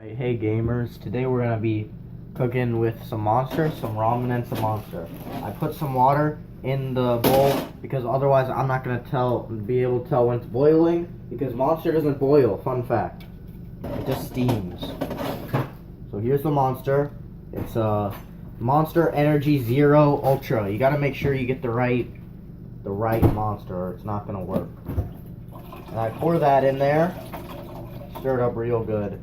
Hey gamers, today we're gonna be cooking with some Monster, some ramen and some Monster. I put some water in the bowl because otherwise I'm not gonna be able to tell when it's boiling because Monster doesn't boil, fun fact. It just steams. So here's the Monster. It's a Monster Energy Zero Ultra. You gotta make sure you get the right Monster or it's not gonna work. And I pour that in there, stir it up real good.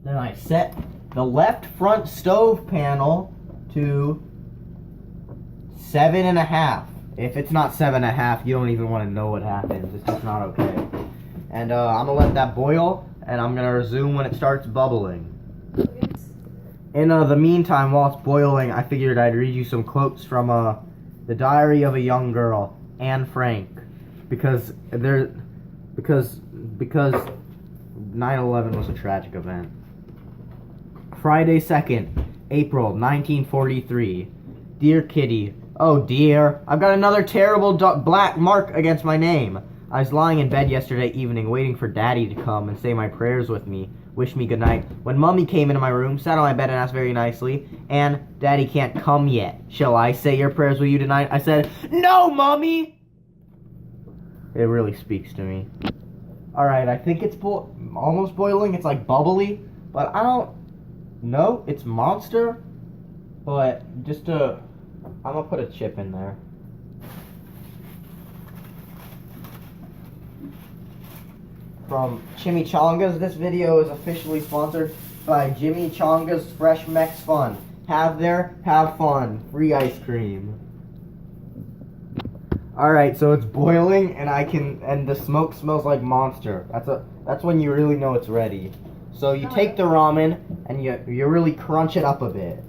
Then I set the left front stove panel to 7.5. If it's not 7.5, you don't even want to know what happens. It's just not okay. And I'm going to let that boil, and I'm going to resume when it starts bubbling. In the meantime, while it's boiling, I figured I'd read you some quotes from The Diary of a Young Girl, Anne Frank. Because 9/11 was a tragic event. Friday 2nd, April 1943. Dear Kitty, oh dear, I've got another terrible black mark against my name. I was lying in bed yesterday evening waiting for Daddy to come and say my prayers with me, wish me good night, when Mummy came into my room, sat on my bed and asked very nicely, "And Daddy can't come yet. Shall I say your prayers with you tonight?" I said, "No, Mummy!" It really speaks to me. Alright, I think it's almost boiling. It's like bubbly, but I don't know. It's Monster, but I'm gonna put a chip in there. From Chimichangas, this video is officially sponsored by Jimmy Changa's Fresh Mex Fun. Have fun. Free ice cream. Alright, so it's boiling and the smoke smells like Monster. That's when you really know it's ready. So you take the ramen and you really crunch it up a bit.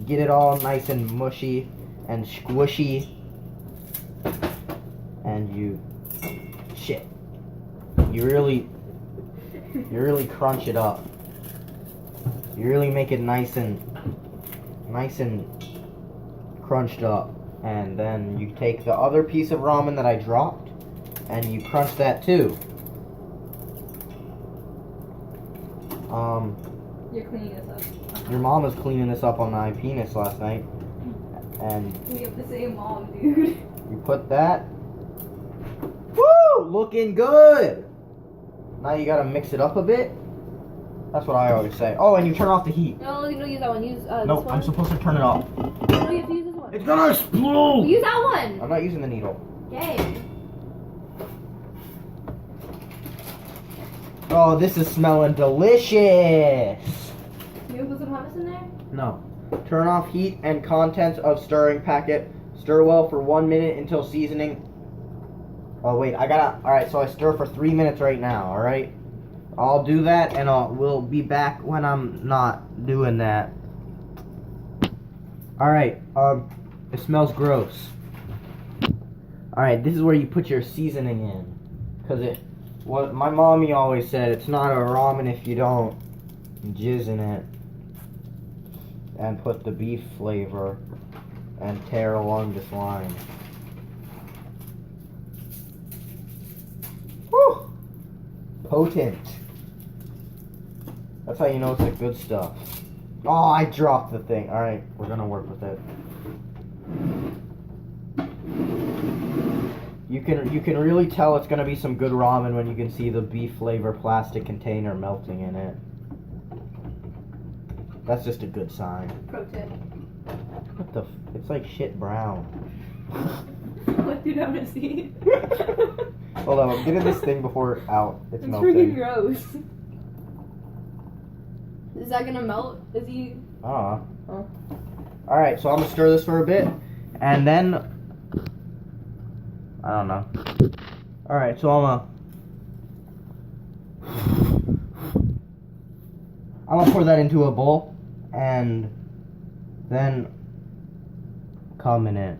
Get it all nice and mushy and squishy. And you really crunch it up. You really make it nice and crunched up. And then you take the other piece of ramen that I dropped and you crunch that too. You're cleaning this up. Your mom was cleaning this up on my penis last night. And we have the same mom, dude. You put that. Woo! Looking good! Now you gotta mix it up a bit. That's what I always say. Oh, and you turn off the heat. No, you don't use that one. Use this one. one. I'm supposed to turn it off. No, you have to use this one. It's gonna explode! Use that one! I'm not using the needle. Okay. Oh, this is smelling delicious! You put some hummus in there? No. Turn off heat and contents of stirring packet. Stir well for 1 minute until seasoning. Oh, wait, alright, so I stir for 3 minutes right now, alright? I'll do that and we'll be back when I'm not doing that. Alright, it smells gross. Alright, this is where you put your seasoning in. Because what my mommy always said, it's not a ramen if you don't jizz in it. And put the beef flavor and tear along this line. Whew! Potent. That's how you know it's the good stuff. Oh, I dropped the thing. Alright, we're gonna work with it. You can really tell it's gonna be some good ramen when you can see the beef flavor plastic container melting in it. That's just a good sign. Pro tip. What the it's like shit brown. What do you want to see? Hold on, I'm getting this thing before out. It's melting. Freaking gross. Is that gonna melt? Is he? Oh. Alright, so I'm gonna stir this for a bit, and then I don't know. Alright, so I'm gonna pour that into a bowl, and then come in it.